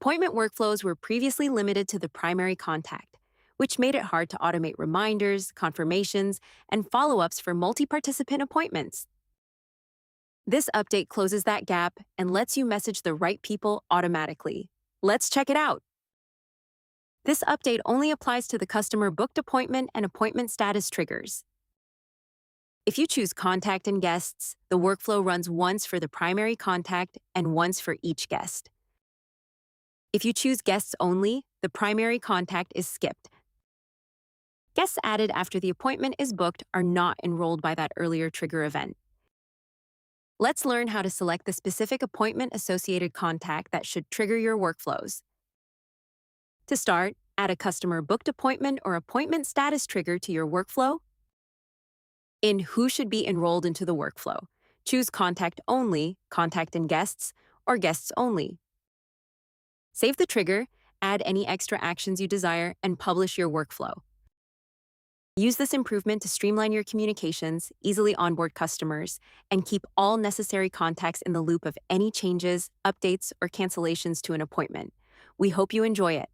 Appointment workflows were previously limited to the primary contact, which made it hard to automate reminders, confirmations, and follow ups for multi participant appointments. This update closes that gap and lets you message the right people automatically. Let's check it out. This update only applies to the customer booked appointment and appointment status triggers. If you choose Contact and Guests, the workflow runs once for the primary contact and once for each guest. If you choose Guests Only, the primary contact is skipped. Guests added after the appointment is booked are not enrolled by that earlier trigger event. Let's learn how to select the specific appointment-associated contact that should trigger your workflows. To start, add a customer booked appointment or appointment status trigger to your workflow. In Who Should Be Enrolled into the Workflow, choose Contact Only, Contact and Guests, or Guests Only. Save the trigger, add any extra actions you desire, and publish your workflow. Use this improvement to streamline your communications, easily onboard customers, and keep all necessary contacts in the loop of any changes, updates, or cancellations to an appointment. We hope you enjoy it.